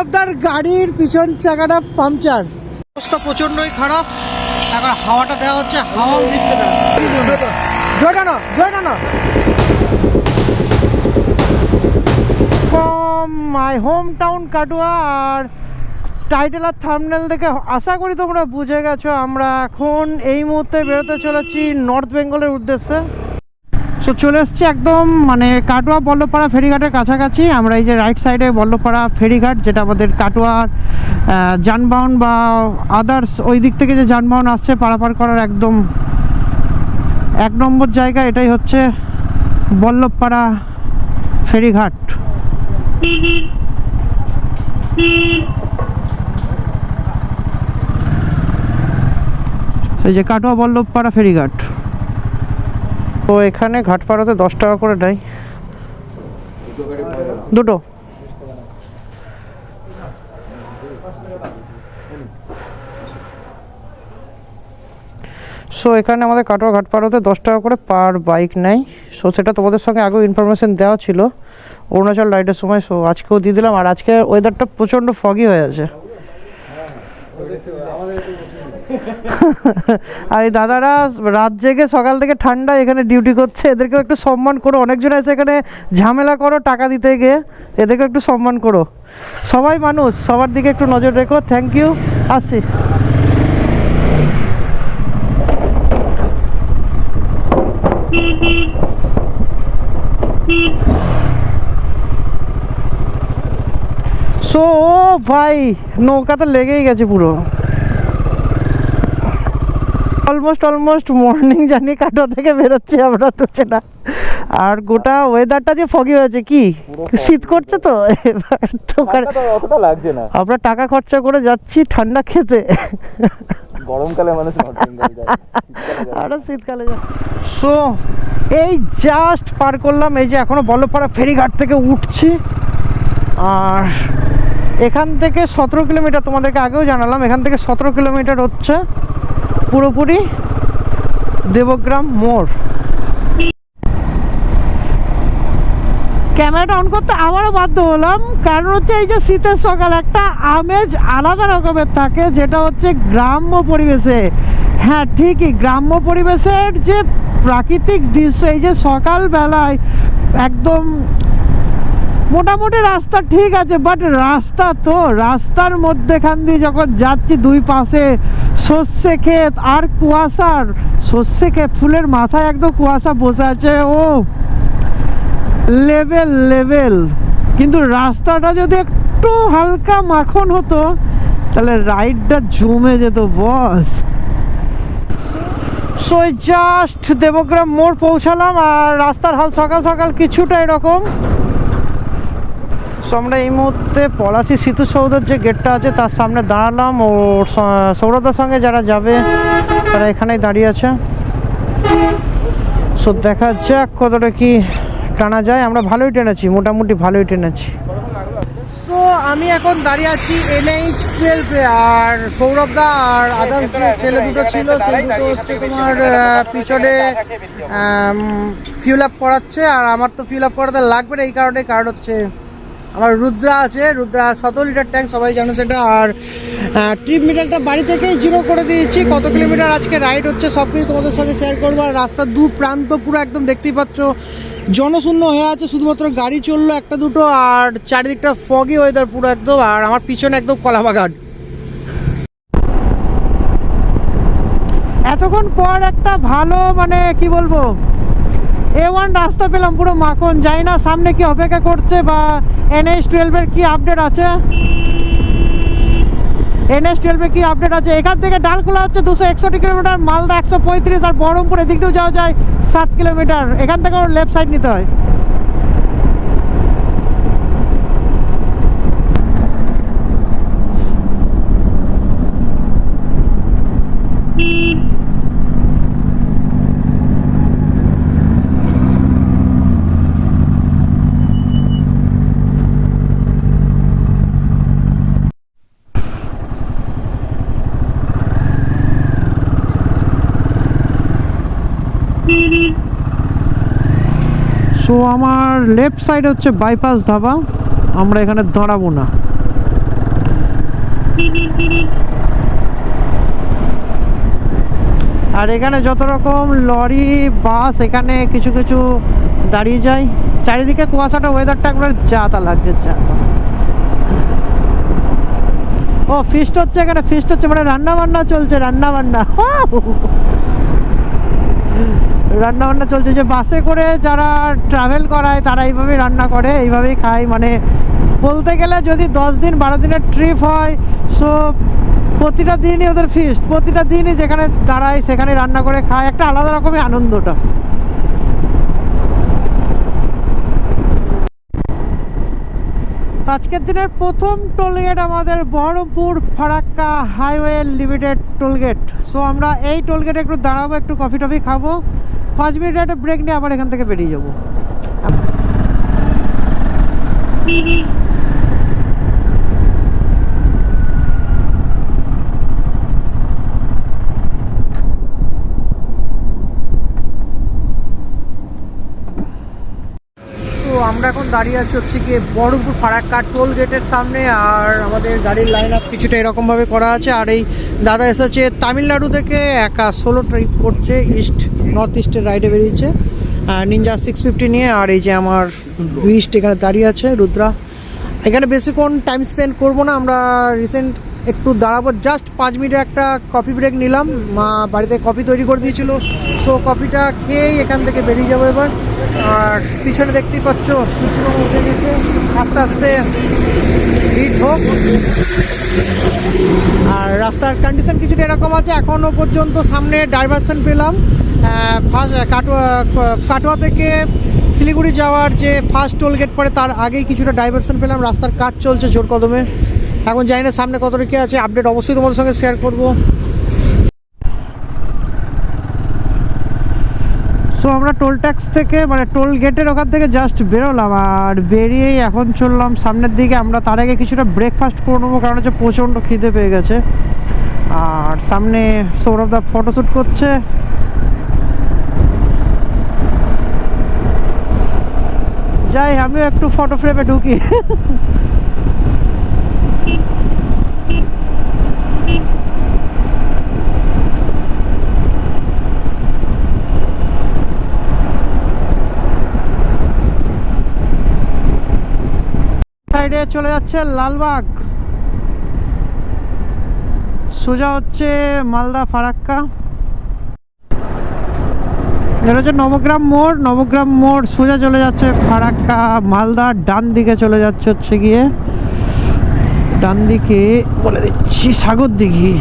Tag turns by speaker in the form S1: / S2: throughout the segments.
S1: সৌরভদার গাড়ির পিছন চাকাটা পাংচার, অবস্থা প্রচন্ডই খারাপ। এখন হাওয়াটা দেওয়া হচ্ছে, হাওয়াও দিচ্ছে না। জয়টা না from my hometown Katwa. আর টাইটেল আর থাম্বনেল দেখে আশা করি তোমরা বুঝে গেছো আমরা এখন এই মুহূর্তে বেরোতে চলেছি নর্থ বেঙ্গলের উদ্দেশ্যে। সো চলে এসছি একদম মানে কাটোয়া বল্লভপাড়া ফেরিঘাটের কাছাকাছি। আমরা এই যে রাইট সাইডে বল্লভপাড়া ফেরিঘাট, যেটা আমাদের কাটোয়ার যানবাহন বা আদার্স ওই দিক থেকে যে যানবাহন আসছে পারাপার করার একদম 1 নম্বর জায়গা। এটাই হচ্ছে বল্লভপাড়া ফেরিঘাট। এই যে কাটোয়া বল্লভপাড়া ফেরিঘাট। তো এখানে ঘাট পাড়াতে 10 টাকা করে নেয় দুটো। সো এখানে আমাদের কাটোয়া ঘাট পাড়াতে 10 টাকা করে পার বাইক নেয়। সো সেটা তোমাদের সঙ্গে আগেও ইনফরমেশন দেওয়া ছিল অরুণাচল রাইডের সময়। সো আজকেও দিয়ে দিলাম। আর আজকে ওয়েদারটা প্রচণ্ড ফগি হয়ে আছে। আর এই দাদারা রাত জেগে সকাল থেকে ঠান্ডা এখানে ডিউটি করছে, এদেরকেও একটু সম্মান করো। অনেকজন আছে এখানে ঝামেলা করো টাকা দিতে গিয়ে, এদেরকেও একটু সম্মান করো। সবাই মানুষ, সবার দিকে একটু নজর রেখো। থ্যাংক ইউ, আসছি। সো ভাই নৌকা তো লেগেই গেছে পুরো। অলমোস্ট মর্নিং জার্নি কাটোয়া থেকে বেরোচ্ছি আমরা, তুলছে না। আর গোটা ওয়েদারটা যে ফগি হয়েছে, কি শীত করছে তো এবার তো
S2: অতটা লাগছে না।
S1: আমরা টাকা খরচা করে যাচ্ছি ঠান্ডা খেতে,
S2: গরমকালে মানুষ
S1: আর শীতকালে যায়। সো এই জাস্ট পার করলাম, এই যে এখনো বল্লভপাড়া ফেরিঘাট থেকে উঠছি। আর এখান থেকে 17 কিলোমিটার, তোমাদেরকে আগেও জানালাম, এখান থেকে 17 কিলোমিটার হচ্ছে পুরোপুরি দেবগ্রাম মোড়। ক্যামেরাটা অন করতে আবারও বাধ্য হলাম, কারণ হচ্ছে এই যে শীতের সকাল একটা আমেজ আলাদা রকমের থাকে, যেটা হচ্ছে গ্রাম্য পরিবেশে। হ্যাঁ ঠিকই, গ্রাম্য পরিবেশের যে প্রাকৃতিক দৃশ্য, এই যে সকালবেলায় একদম মোটামুটি রাস্তা ঠিক আছে, বাট রাস্তা তো রাস্তার মধ্যেখান দিয়ে যখন যাচ্ছি, দুই পাশে সর্ষে ক্ষেত আর কুয়াশার, সর্ষে ক্ষেত ফুলের মাথায় একদম কুয়াশা বসে আছে। ও লেভেল। কিন্তু রাস্তাটা যদি একটু হালকা মাখন হতো তাহলে রাইডটা জমে যেত বস। সো জাস্ট দেবগ্রাম মোড় পৌঁছালাম। আর রাস্তার হাল সকাল সকাল কিছুটা এরকম। সো আমরা এই মুহূর্তে পলাশী স্মৃতিসৌধের যে গেটটা আছে তার সামনে দাঁড়ালাম। ও সৌরভদার সঙ্গে যারা যাবে তারা এখানেই দাঁড়িয়ে আছে। সো দেখা যাক কতটা কি টানা যায়। আমরা ভালোই টেনেছি, মোটামুটি ভালোই টেনেছি। সো আমি এখন দাঁড়িয়ে আছি NH-12 আর সৌরভদা আর আদার্স ছেলে দুটো ছিল, সেই দুটো হচ্ছে তোমার পিছনে ফিউল আপ করাচ্ছে। আর আমার তো ফিউল আপ করাতে লাগবে না, এই কারণ হচ্ছে আমার রুদ্রা আছে, রুদ্রা 17 লিটার ট্যাঙ্ক, সবাই জানো সেটা। আর ট্রিপ মিটারটা বাড়ি থেকেই 0 করে দিয়েছি। কত কিলোমিটার আজকে রাইড হচ্ছে সব কিছু তোমাদের সাথে শেয়ার করবো। আর রাস্তার দু প্রান্ত পুরো একদম দেখতেই পাচ্ছ জনশূন্য হয়ে আছে, শুধুমাত্র গাড়ি চললো একটা দুটো। আর চারিদিকটা ফগি ওয়েদার পুরো একদম। আর আমার পিছনে একদম কলাবাগান। এতক্ষণ পর একটা ভালো মানে কি বলবো A1 রাস্তা পেলাম, পুরো মাখন। যাই না সামনে কি অপেক্ষা করছে বা NH-12 এর কি আপডেট আছে। NH-12 এর কি আপডেট আছে। এখান থেকে ডালখোলা হচ্ছে 261 কিলোমিটার, মালদা 135, আর বহরমপুর এদিক দিয়েও যাওয়া যায় 7 কিলোমিটার। এখান থেকে লেফট সাইড নিতে হয়। সো আমার লেফট সাইড হচ্ছে বাইপাস ধাবা, আমরা এখানে দাঁড়াবো না। আর এখানে যত রকম লরি বাস এখানে কিছু কিছু দাঁড়িয়ে যায়। চারিদিকে কুয়াশাটা, ওয়েদারটা একবার যা তা লাগছে, যা তা। ও ফিস্ট হচ্ছে, এখানে ফিস্ট হচ্ছে, মানে রান্না বান্না চলছে, রান্না বান্না রান্না বান্না চলছে। যে বাসে করে যারা ট্রাভেল করায় তারা এইভাবেই রান্না করে, এইভাবেই খায়। মানে বলতে গেলে যদি 10 দিন 12 দিনের ট্রিপ হয়, সো প্রতিটা দিনই ওদের ফিস্ট, প্রতিটা দিনই যেখানে দাঁড়ায় সেখানে রান্না করে খায়, একটা আলাদা রকমের আনন্দটা। আজকের দিনের প্রথম টোলগেট আমাদের Baharampur Farakka highway limited toll gate. So আমরা এই টোলগেটে একটু দাঁড়াবো, একটু কফি টফি খাবো, 5 মিনিটের একটা ব্রেক নিয়ে আবার এখান থেকে বেরিয়ে যাবো। আমরা এখন দাঁড়িয়ে আছি হচ্ছে গিয়ে বহরমপুর ফারাক্কা টোল গেটের সামনে। আর আমাদের গাড়ির লাইন আপ কিছুটা এরকমভাবে করা আছে। আর এই দাদা এসেছে তামিলনাড়ু থেকে, একা সোলো ট্রিপ করছে, নর্থ ইস্টের রাইডে বেরিয়েছে নিনজা 650 নিয়ে। আর এই যে আমার বিস্ট এখানে দাঁড়িয়ে আছে, রুদ্রা। এখানে বেশিক্ষণ টাইম স্পেন্ড করবো না, আমরা রিসেন্ট একটু দাঁড়াবো, জাস্ট 5 মিনিটের একটা কফি ব্রেক নিলাম। মা বাড়িতে কফি তৈরি করে দিয়েছিল, সো কফিটা খেয়েই এখান থেকে বেরিয়ে যাবো এবার। আর পিছনে দেখতেই পাচ্ছ সূর্য উঠে গেছে, আস্তে আস্তে হিট হোক। আর রাস্তার কন্ডিশন কিছুটা এরকম আছে, এখনও পর্যন্ত সামনে ডাইভারশন পেলাম। ফার্স্ট কাটোয়া থেকে শিলিগুড়ি যাওয়ার যে ফার্স্ট টোল গেট পড়ে তার আগেই কিছুটা ডাইভারশন পেলাম। রাস্তার কাজ চলছে জোর কদমে, এখন জানি না সামনে কত রেখে আছে, আপডেট অবশ্যই তোমাদের সঙ্গে শেয়ার করব। সো আমরা টোল ট্যাক্স থেকে, মানে টোল গেটের ওখান থেকে জাস্ট বেরোলাম, আর বেরিয়েই এখন চললাম সামনের দিকে। আমরা তার আগে কিছুটা ব্রেকফাস্ট করে নেবো, কারণ হচ্ছে প্রচণ্ড খিদে পেয়ে গেছে। আর সামনে সৌরভদা ফটোশ্যুট করছে। যাই আমিও একটু ফটো ফ্রেমে ঢুকি। সাইডে চলে যাচ্ছে লালবাগ, সোজা হচ্ছে মালদা ফারাক্কা। এটা হচ্ছে নবগ্রাম মোড়, নবগ্রাম মোড় সোজা চলে যাচ্ছে ফারাক্কা মালদা। ডান দিকে চলে যাচ্ছে হচ্ছে গিয়ে, ডান দিকে বলে দিচ্ছি সাগর দিঘি।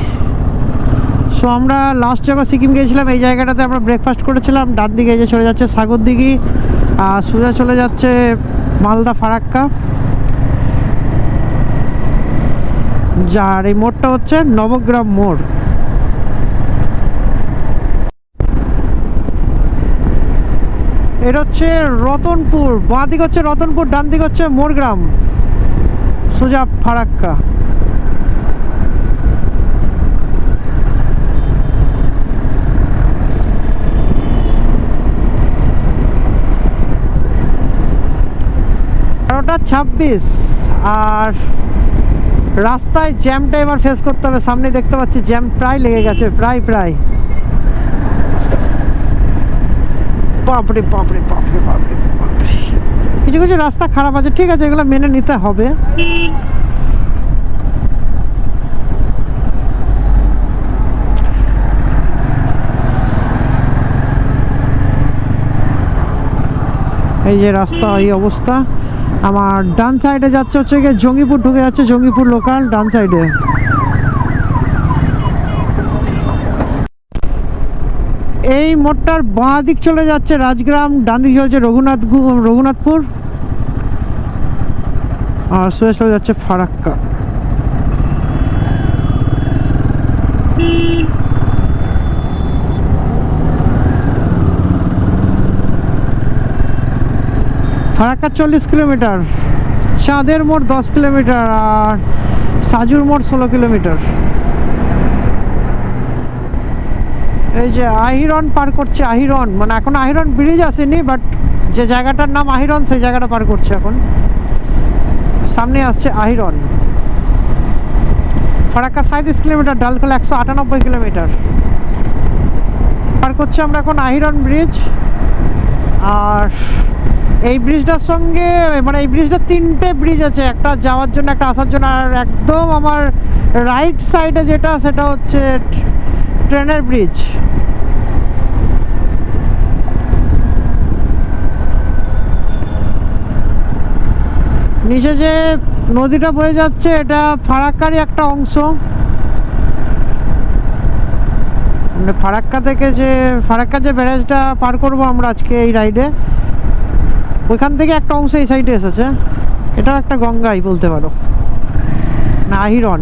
S1: সো আমরা লাস্ট যখন সিকিম গিয়েছিলাম এই জায়গাটাতে আমরা ব্রেকফাস্ট করেছিলাম। ডান দিকে যে চলে যাচ্ছে সাগর দিঘি, আর সোজা চলে যাচ্ছে মালদা ফারাক্কা। যার এই মোড়টা হচ্ছে নবগ্রাম মোড়। এটা হচ্ছে রতনপুর, বাঁ দিক হচ্ছে রতনপুর, ডান দিক হচ্ছে মোরগ্রাম, সোজা ফারাক্কা। ওটা 26। আর রাস্তায় জ্যামটা এবার ফেস করতে হবে, সামনে দেখতে পাচ্ছি জ্যাম প্রায় লেগে গেছে, প্রায় বাপরে বাপরে বাপরে বাপরে বাপরে। কিছু কিছু রাস্তা খারাপ আছে, ঠিক আছে, এগুলো মেনে নিতে হবে। এই যে রাস্তা, এই অবস্থা। আমার ডান সাইডে যাচ্ছে হচ্ছে গিয়ে জঙ্গিপুর, ঢুকে যাচ্ছে জঙ্গিপুর লোকাল ডান সাইডে। এই মোড়টার বাঁ দিক চলে যাচ্ছে রাজগ্রাম, ডান দিক চলছে রঘুনাথপুর, আর সোজা চলে যাচ্ছে ফারাক্কা। ফারাক্কা 40 কিলোমিটার, চাঁদের মোড় 10 কিলোমিটার, আর সাজুর মোড় 16 কিলোমিটার। এই যে আহিরন পার করছে, আহিরন মানে এখন আহিরন ব্রিজ আসেনি, বাট যে জায়গাটার নাম আহিরন সেই জায়গাটা পার করছে এখন। সামনে আসছে আহিরন। Farakka 37 kilometre, Dalkhola 198 kilometre. পার করছি আমরা এখন আহিরন ব্রিজ। আর এই ব্রিজটার সঙ্গে মানে এই ব্রিজটা 3টে ব্রিজ আছে, একটা যাওয়ার জন্য একটা আসার জন্য। আর একদম আমার রাইট সাইডে যেটা সেটা হচ্ছে ট্রেনের ব্রিজ। নিচে যে নদীটা বয়ে যাচ্ছে এটা ফারাক্কারই একটা অংশ। মানে ফারাক্কা যে ব্যারেজটা পার করব আমরা আজকে এই রাইডে, ওইখান থেকে একটা অংশ এই সাইডে এসেছে। এটাও একটা গঙ্গাই বলতে পারো, না আহিরন।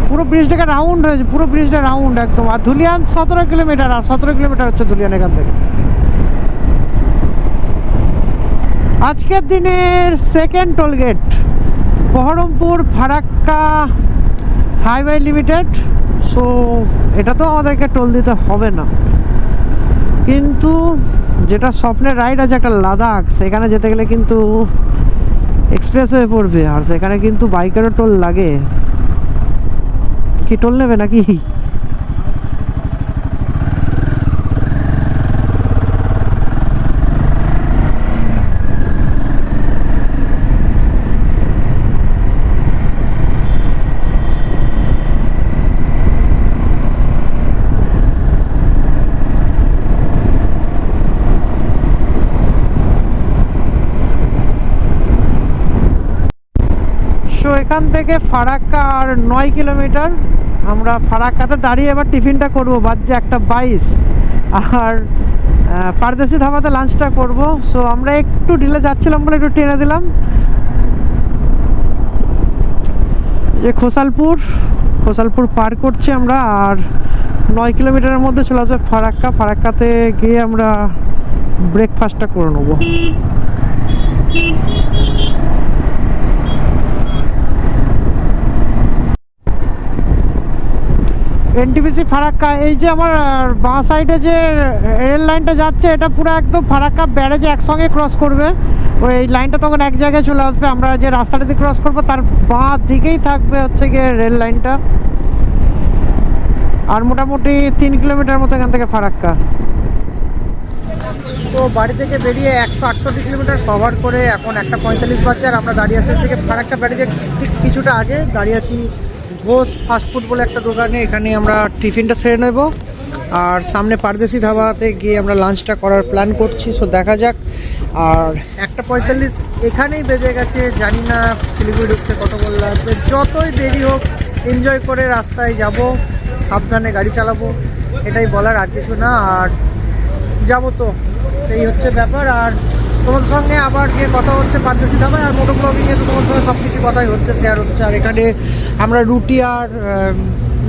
S1: পুরো ব্রিজটাকে রাউন্ড হয়েছে, পুরো ব্রিজটা রাউন্ড একদম। আর ধুলিয়ান 17 কিলোমিটার, আর 17 কিলোমিটার হচ্ছে ধুলিয়ান এখান থেকে। আজকের দিনের second toll gate Baharampur Farakka highway limited. So এটা তো আমাদেরকে টোল দিতে হবে না, কিন্তু যেটা স্বপ্নের রাইড আছে একটা লাদাখ, সেখানে যেতে গেলে কিন্তু এক্সপ্রেসওয়ে পড়বে, আর সেখানে কিন্তু বাইকেরও টোল লাগে। কি টোল নেবে নাকি? এখান থেকে ফারাক্কা আর 9 কিলোমিটার। আমরা ফারাক্কাতে দাঁড়িয়ে এবার টিফিনটা করব, বাজছে 1:22। আর পারদেশি ধাবাতে লাঞ্চটা করব। সো আমরা একটু ডিলে যাচ্ছিলাম বলে একটু টেনে দিলাম। যে খোসালপুর পার করছি আমরা, আর 9 কিলোমিটারের মধ্যে চলে আসবে ফারাক্কাতে গিয়ে আমরা ব্রেকফাস্টটা করে নেবো। এনটিপিসি ফারাক্কা, এই যে আমার বাঁ সাইডে যে রেল লাইনটা যাচ্ছে এটা পুরো একদম ফারাক্কা ব্যারেজে একসঙ্গে ক্রস করবে। ওই লাইনটা তখন এক জায়গায় চলে আসবে। আমরা যে রাস্তাটা দিয়ে ক্রস করবো তার বাঁ দিকেই থাকবে হচ্ছে গিয়ে রেল লাইনটা। আর মোটামুটি 3 কিলোমিটার মতো এখান থেকে ফারাক্কা। তো বাড়ি থেকে বেরিয়ে 168 কিলোমিটার কভার করে এখন 1:45 বাজছে। আর আমরা দাঁড়িয়ে আছি থেকে ফারাক্কা ব্যারেজের ঠিক কিছুটা আগে দাঁড়িয়ে আছি ঘোষ ফাস্টফুড বলে একটা দোকানে। এখানে আমরা টিফিনটা সেরে নেব, আর সামনে পারদেশি ধাবাতে গিয়ে আমরা লাঞ্চটা করার প্ল্যান করছি। সো দেখা যাক। আর 1:45 এখানেই বেজে গেছে। জানি না শিলিগুড়ি ঢুকতে কত বল লাগবে। যতই দেরি হোক এনজয় করে রাস্তায় যাব, সাবধানে গাড়ি চালাবো, এটাই বলার, আর কিছু না। আর যাবো তো, এই হচ্ছে ব্যাপার। আর তোমার সঙ্গে আবার গিয়ে কথা হচ্ছে পারদেশি ধাবায়। আর মোটো ব্লগিংয়ে তো তোমার সঙ্গে সব কিছু কথাই হচ্ছে, শেয়ার হচ্ছে। আর এখানে আমরা রুটি আর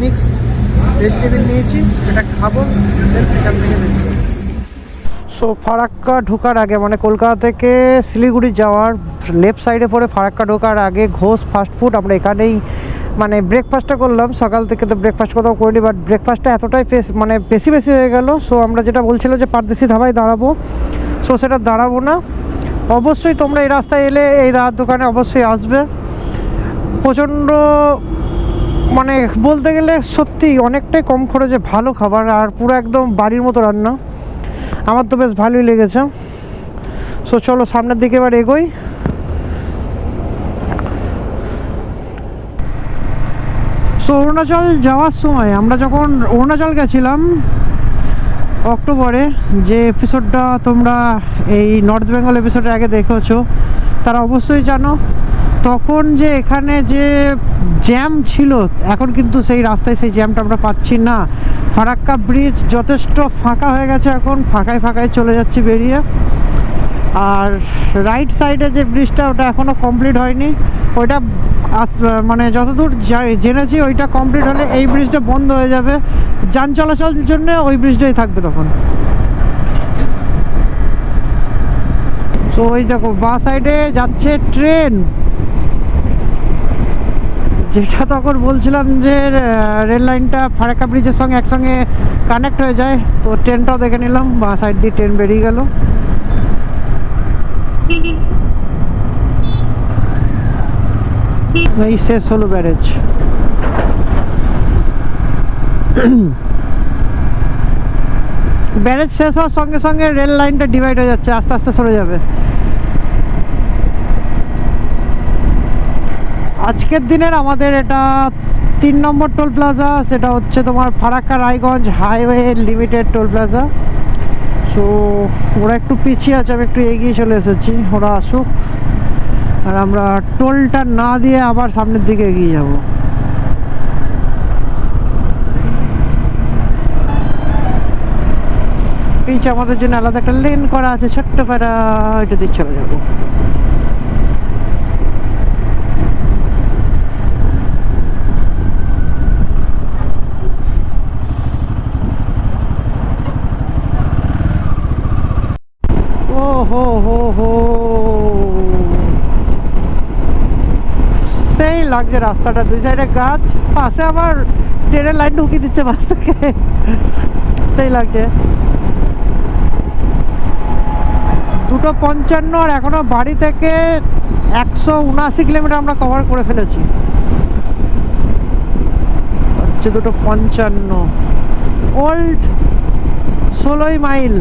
S1: মিক্স ভেজিটেবল নিয়েছি, এটা খাবো, এখান থেকে বেশি। সো ফারাক্কা ঢোকার আগে, মানে কলকাতা থেকে শিলিগুড়ি যাওয়ার লেফট সাইডে পড়ে ফারাক্কা ঢোকার আগে ঘোষ ফাস্টফুড, আমরা এখানেই মানে ব্রেকফাস্টটা করলাম। সকাল থেকে তো ব্রেকফাস্ট কোথাও করিনি, বাট ব্রেকফাস্টটা এতটাই মানে বেশি হয়ে গেল। সো আমরা যেটা বলছিল যে পারদেশি ধাবায় দাঁড়াবো, সো সেটা দাঁড়াবো না। অবশ্যই তোমরা এই রাস্তায় এলে এই দোকানে অবশ্যই আসবে। প্রচণ্ড মানে বলতে গেলে সত্যি অনেকটাই কম খরচে ভালো খাবার, আর পুরো একদম বাড়ির মতো রান্না। আমার তো বেশ ভালোই লেগেছে। সো চলো সামনের দিকে এবার এগোই। সো অরুণাচল যাওয়ার সময় আমরা যখন অরুণাচল গেছিলাম অক্টোবরে, যে এপিসোডটা তোমরা এই নর্থ বেঙ্গল এপিসোডের আগে দেখেছো, তারা অবশ্যই জানো তখন যে এখানে যে জ্যাম ছিল, এখন কিন্তু সেই রাস্তায় সেই জ্যামটা আমরা পাচ্ছি না। ফারাক্কা ব্রিজ যথেষ্ট ফাঁকা হয়ে গেছে, এখন ফাঁকায় চলে যাচ্ছি বেরিয়ে। আর রাইট সাইডে যে ব্রিজটা ওটা এখনও কমপ্লিট হয়নি। ওইটা মানে যতদূর জেনেছি ওইটা কমপ্লিট হলে এই ব্রিজটা বন্ধ হয়ে যাবে, যান চলাচলের জন্য ওই ব্রিজটাই থাকবে তখন। তো ওই দেখো বাঁ সাইডে যাচ্ছে ট্রেন, যেটা তখন বলছিলাম যে রেল লাইনটা ফারাক্কা ব্রিজের সঙ্গে একসঙ্গে কানেক্ট হয়ে যায়। তো ট্রেনটাও দেখে নিলাম, বাঁ সাইড দিয়ে ট্রেন বেরিয়ে গেল। এই শেষ হলো ব্যারেজ। ব্যারেজ শেষ হওয়ার সঙ্গে সঙ্গে রেল লাইনটা ডিভাইড হয়ে যাচ্ছে, আস্তে আস্তে সরে যাবে। আজকের দিনের আমাদের এটা 3 নম্বর টোল প্লাজা, সেটা হচ্ছে তোমার Farakka Raiganj highway limited toll plaza. So ওরা একটু পিছিয়ে আছে, আমি একটু এগিয়ে চলে এসেছি, ওরা আসুক আর আমরা টোলটা না দিয়ে আবার সামনের দিকে এগিয়ে যাব। পিছে আমাদের জন্য আলাদা একটা লেন করা আছে, ছোট্ট পাড়া, এটা দিয়ে চলে যাবো। ও হো হো হো, সেই লাগছে রাস্তাটা, দুই সাইডে গাছ, পাশে আবার ট্রেনের লাইন ঢুকিয়ে দিচ্ছে বাস থেকে, সেই লাগছে। 2:55 আর এখনো বাড়ি থেকে 179 কিলোমিটার আমরা কভার করে ফেলেছি। হচ্ছে 2:55, ওল্ড 16 মাইল।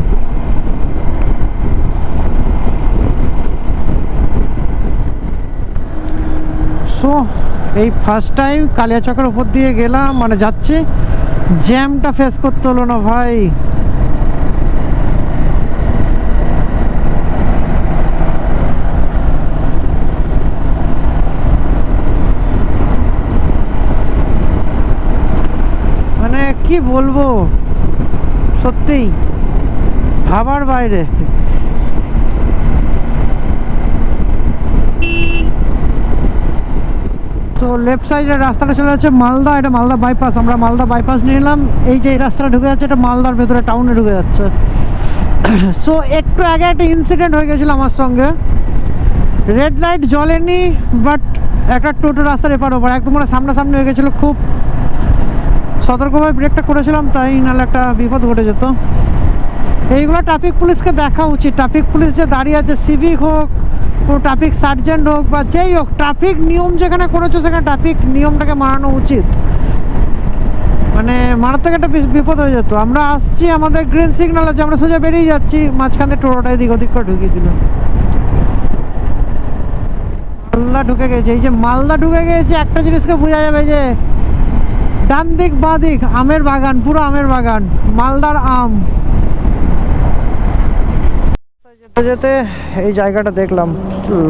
S1: সো এই ফার্স্ট টাইম কালিয়াচকের উপর দিয়ে গেলাম, মানে যাচ্ছি, জ্যামটা ফেস করতে হলো না ভাই। মানে কি বলবো, সত্যিই ভাবার বাইরে। তো লেফট সাইডের রাস্তাটা চলে যাচ্ছে মালদা, এটা মালদা বাইপাস, আমরা মালদা বাইপাস নিয়ে নিলাম। এই যে এই রাস্তাটা ঢুকে যাচ্ছে, এটা মালদার ভেতরে টাউনে ঢুকে যাচ্ছে। সো একটু আগে একটা ইনসিডেন্ট হয়ে গেছিলো আমার সঙ্গে, রেড লাইট জ্বলেনি, বাট একটা টোটো রাস্তার এপার ওপার একদম মানে সামনাসামনি হয়ে গেছিলো। খুব সতর্কভাবে ব্রেকটা করেছিলাম, তাই নাহলে একটা বিপদ ঘটে যেত। এইগুলো ট্রাফিক পুলিশকে দেখা উচিত, ট্রাফিক পুলিশ যে দাঁড়িয়ে আছে, সিভিক হোক, কোনো ট্রাফিক সার্জেন্ট হোক বা যেই হোক, ট্রাফিক নিয়ম যেখানে করেছো সেখানে ট্রাফিক নিয়মটাকে মানানো উচিত। মানে মারাত্মক একটা বিপদ হয়ে যেত। আমরা আসছি, আমাদের গ্রিন সিগন্যাল আছে, আমরা সোজা বেরিয়ে যাচ্ছি, মাঝখানে টোটোটা এদিক ওদিক করে ঢুকিয়ে দিল। মালদা ঢুকে গেছে, এই যে মালদা ঢুকে গেছে, একটা জিনিসকে বোঝা যাবে যে ডান দিক বাঁ দিক আমের বাগান, পুরো আমের বাগান, মালদার আম। যেতে যেতে এই জায়গাটা দেখলাম,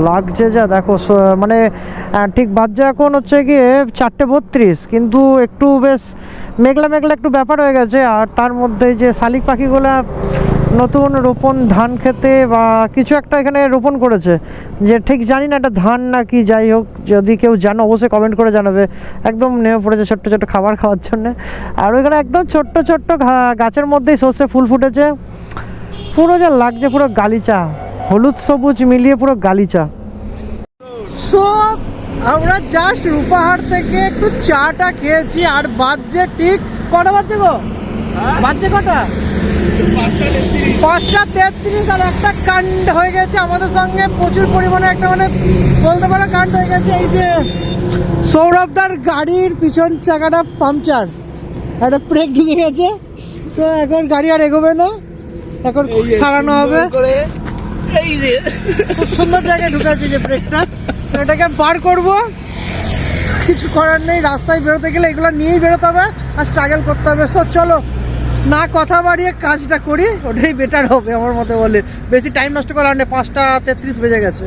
S1: লাগছে যা দেখো, মানে ঠিক বাজছে এখন হচ্ছে গিয়ে 4:32, কিন্তু একটু বেশ মেঘলা মেঘলা একটু ব্যাপার হয়ে গেছে। আর তার মধ্যে যে শালিক পাখিগুলা নতুন রোপণ ধান খেতে বা কিছু একটা এখানে রোপণ করেছে, যে ঠিক জানি না এটা ধান না কি, যাই হোক, যদি কেউ জানো অবশ্যই কমেন্ট করে জানাবে। একদম নেমে পড়েছে ছোট্ট ছোট্ট খাবার খাওয়ার জন্য। আর ওইখানে একদম ছোট্ট ছোট্ট গাছের মধ্যেই সর্ষে ফুল ফুটেছে, পুরো যা লাগছে পুরো গালিচা, হলুদ সবুজ মিলিয়ে পুরো গালিচা। সো আমরা জাস্ট রূপাহাট থেকে একটু চাটা খেয়েছি, আর বাজছে ঠিক কটা বাজছে গো, বাজছে কটা, 5:33। আর একটা কাণ্ড হয়ে গেছে আমাদের সঙ্গে, প্রচুর পরিমাণে একটা মানে বলতে পারো কাণ্ড হয়ে গেছে। এই যে সৌরভদার গাড়ির পিছন চাকাটা পাংচার, একটা ব্রেক ঢুকে গেছে। সো এখন গাড়ি আর এগোবে না, এখন সারানো হবে। এই যে খুব সুন্দর জায়গায় ঢুকেছে যে ব্রেকটা, এটাকে বার করব, কিছু করার নেই। রাস্তায় বেরোতে গেলে এগুলো নিয়েই বেরোতে হবে আর স্ট্রাগল করতে হবে। সো চলো না কথা বাড়িয়ে কাজটা করি, ওটাই বেটার হবে আমার মতে বলে। বেশি টাইম নষ্ট করার নেই, 5:33 বেজে গেছে।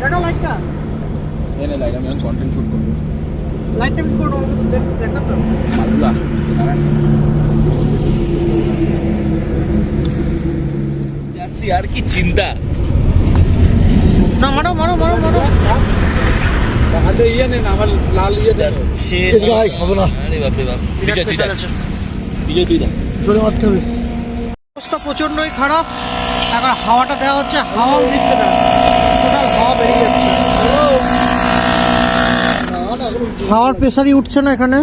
S1: দেখা লাইটটা,
S2: এনে লাইট আমি কন্টেন্ট শুট করব,
S1: লাইটটা আমি করব, দেখা তো
S2: আল্লাহ যাচ্ছি। আর কি চিন্তা
S1: না, মারো মারো মারো মারো,
S2: হাতে ইয়ে নেন, আমার লাল ইয়ে যাচ্ছে।
S3: হবে না।
S2: আরে বাপ রে বাপ, বিজয় তুই যা, বিজয় তুই যা,
S3: জোরে মারতে হবে।
S1: অবস্থা প্রচণ্ডই খারাপ। এখন হাওয়াটা দেওয়া হচ্ছে, হাওয়াও দিচ্ছে না, টোটাল হাওয়া বেরিয়ে যাচ্ছে, হাওয়ার প্রেসারই উঠছে না এখানে।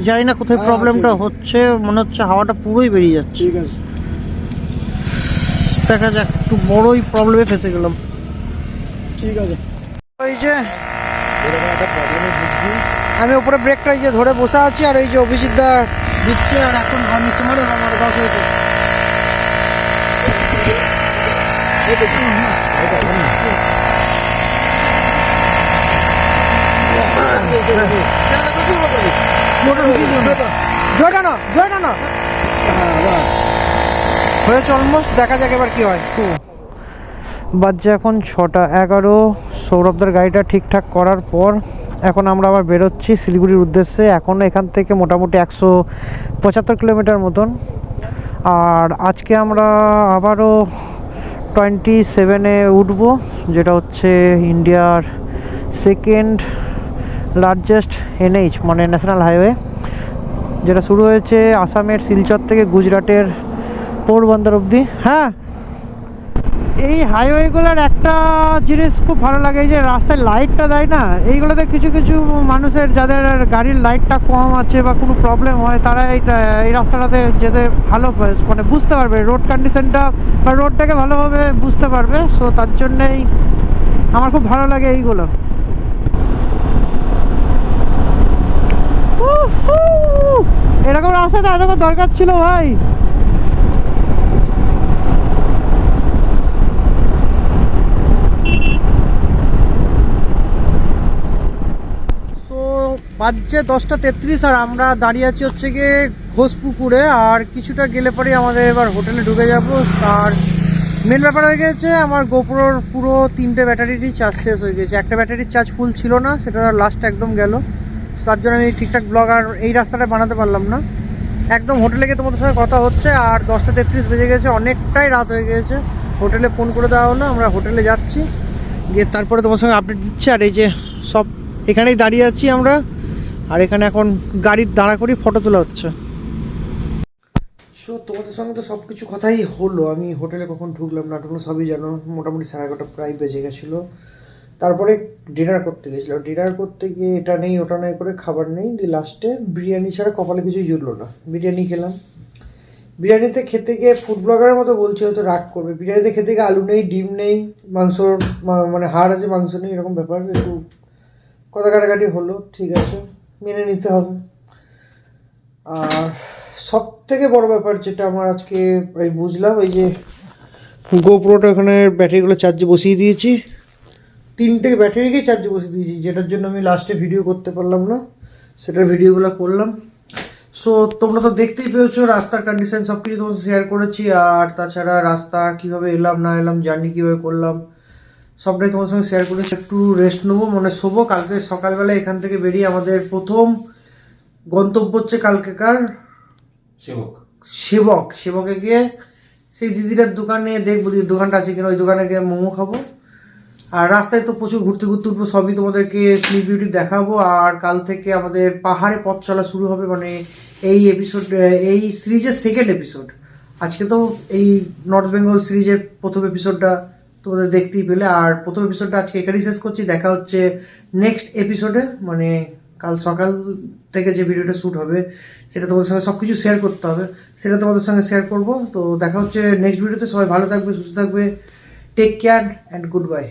S1: জানি না কোথায় প্রবলেমটা হচ্ছে, মনে হচ্ছে হাওয়াটা পুরোই বেরিয়ে যাচ্ছে।
S2: ঠিক আছে,
S1: দেখা যাক, একটু বড়ই প্রবলেমে ফেসে গেলাম।
S2: ঠিক আছে।
S1: ওই যে আমি উপরে ব্রেকটা যে ধরে বসে আছি, আর এই যে অভিজিৎ দা দিচ্ছে, আর এখন নিচে মারে আমার বস হয়েছে। হয়েছে অলমোস্ট, দেখা যাক এবার কি হয়। বাজছে এখন 6:11। সৌরভদার গাড়িটা ঠিকঠাক করার পর এখন আমরা আবার বেরোচ্ছি শিলিগুড়ির উদ্দেশ্যে। এখন এখান থেকে মোটামুটি 175 কিলোমিটার মতন। আর আজকে আমরা আবারও 27-এ উঠবো, যেটা হচ্ছে ইন্ডিয়ার সেকেন্ড লার্জেস্ট এনএইচ, মানে ন্যাশনাল হাইওয়ে, যেটা শুরু হয়েছে আসামের শিলচর থেকে গুজরাটের পোরবন্দর অবধি। হ্যাঁ, এই হাইওয়েগুলোর একটা জিনিস খুব ভালো লাগে, এই যে রাস্তায় লাইটটা দেয় না, এইগুলোতে কিছু কিছু মানুষের যাদের গাড়ির লাইটটা কম আছে বা কোনো প্রবলেম হয়, তারা এই রাস্তাটাতে যেতে ভালো মানে বুঝতে পারবে রোড কন্ডিশনটা বা রোডটাকে ভালোভাবে বুঝতে পারবে। সো তার জন্যেই আমার খুব ভালো লাগে এইগুলো। এরকম রাস্তাতে এরকম দরকার ছিল ভাই। বাজছে 10:33, আর আমরা দাঁড়িয়ে আছি হচ্ছে গিয়ে ঘোষপুকুরে। আর কিছুটা গেলে পরে আমাদের এবার হোটেলে ঢুকে যাব। আর মেন ব্যাপার হয়ে গেছে, আমার গোপ্রোর পুরো 3টে ব্যাটারিরই চার্জ শেষ হয়ে গেছে। একটা ব্যাটারির চার্জ ফুল ছিল না, সেটা লাস্ট একদম গেল। তার জন্য আমি ঠিকঠাক ব্লগ আর এই রাস্তাটা বানাতে পারলাম না। একদম হোটেলে গিয়ে তোমাদের সঙ্গে কথা হচ্ছে। আর 10:33 বেজে গেছে, অনেকটাই রাত হয়ে গেছে। হোটেলে ফোন করে দেওয়া হলো, আমরা হোটেলে যাচ্ছি, গিয়ে তারপরে তোমার সঙ্গে আপডেট দিচ্ছি। আর এই যে সব এখানেই দাঁড়িয়ে আছি আমরা, আর এখানে এখন গাড়ির দাঁড়া করি ফটো তোলা হচ্ছে। সো তোমাদের সঙ্গে তো সব কিছু কথাই হলো। আমি হোটেলে কখন ঢুকলাম না ঢুকলাম সবই জানো, মোটামুটি 11:30 প্রায় বেজে গেছিলো। তারপরে ডিনার করতে গেছিলো, ডিনার করতে গিয়ে এটা নেই ওটা নেই করে খাবার নেই, দিয়ে লাস্টে বিরিয়ানি ছাড়া কপালে কিছুই জুটলো না, বিরিয়ানি খেলাম। বিরিয়ানিতে খেতে গিয়ে ফুড ব্লগারের মতো বলছি, হয়তো রাগ করবে, বিরিয়ানিতে খেতে গিয়ে আলু নেই, ডিম নেই, মাংসর মানে হাড় আছে মাংস নেই, এরকম ব্যাপার। একটু কথা কাটাকাটি হলো, ঠিক আছে, মেনে নিতে হবে। আর সব থেকে বড় ব্যাপার যেটা আমার আজকে এই বুঝলাম, এই যে গোপ্রোটা এখানে ব্যাটারিগুলো চার্জে বসিয়ে দিয়েছি, 3টে ব্যাটারিকে চার্জে বসিয়ে দিয়েছি, যেটার জন্য আমি লাস্টে ভিডিও করতে পারলাম না, সেটার ভিডিওগুলো করলাম। সো তোমরা তো দেখতেই পেয়েছো রাস্তার কন্ডিশন, সব কিছু তোমার শেয়ার করেছি। আর তাছাড়া রাস্তা কীভাবে এলাম না এলাম, জার্নি কীভাবে করলাম, সবটাই তোমার সঙ্গে শেয়ার করেছি। একটু রেস্ট নেবো, মানে শোবো। কালকে সকালবেলা এখান থেকে বেরিয়ে আমাদের প্রথম গন্তব্য হচ্ছে কালকেকার সেবকে গিয়ে সেই দিদিটার দোকানে দেখবো, দোকানটা আছে কিনা, ওই দোকানে গিয়ে মোমো খাবো। আর রাস্তায় তো প্রচুর ঘুরতে ঘুরতে উঠবো, সবই তোমাদেরকে স্লিপ বিউটি দেখাবো। আর কাল থেকে আমাদের পাহাড়ে পথ চলা শুরু হবে, মানে এই এপিসোড, এই সিরিজের সেকেন্ড এপিসোড। আজকে তো এই নর্থ বেঙ্গল সিরিজের প্রথম এপিসোডটা তোমাদের দেখতেই পেলে। আর প্রথম এপিসোডটা আজকে এখানেই শেষ করছি, দেখা হচ্ছে নেক্সট এপিসোডে। মানে কাল সকাল থেকে যে ভিডিওটা শ্যুট হবে সেটা তোমাদের সঙ্গে সব কিছু শেয়ার করতে হবে, সেটা তোমাদের সঙ্গে শেয়ার করবো। তো দেখা হচ্ছে নেক্সট ভিডিওতে। সবাই ভালো থাকবে, সুস্থ থাকবে, take care and good by.